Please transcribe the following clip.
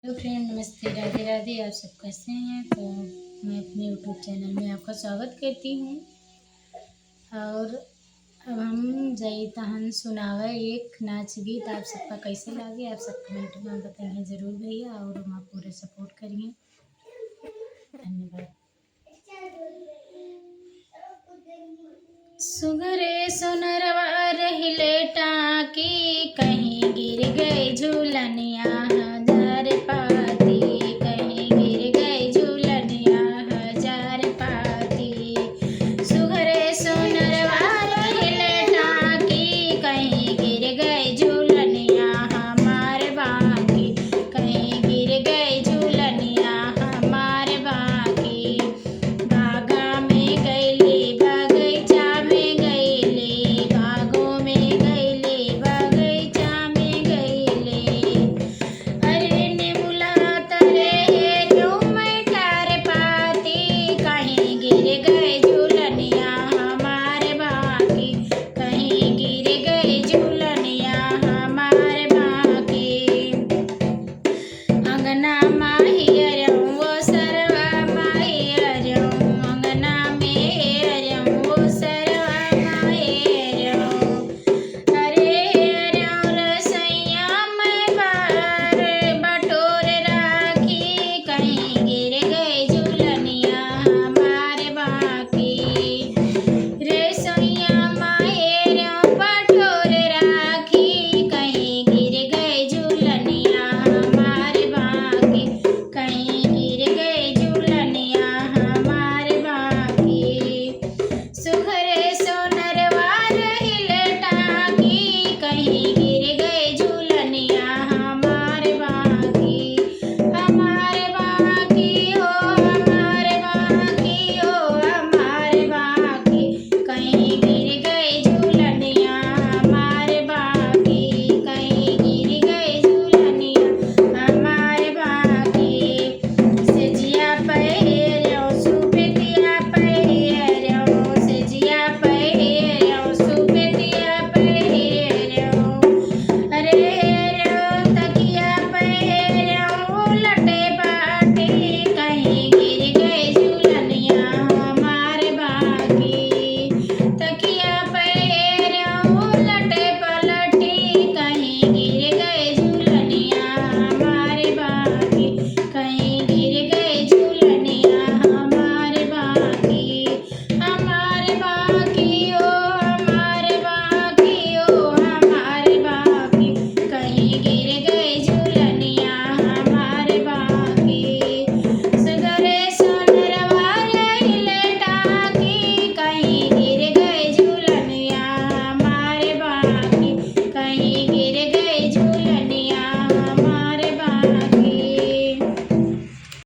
Hello friend, नमस्ते, राधे राधे। आप सब कैसे हैं? तो मैं अपने यूट्यूब चैनल में आपका स्वागत करती हूँ। और अब हम जई तहन सुनावे एक नाच गीत। आप सबका कैसे लगे आप सब कमेंट में बताइए ज़रूर भैया, और हम आप पूरे सपोर्ट करिए। धन्यवाद। सुगरे सुनरवा रहिले टाकी, कहीं गिर गए झूलन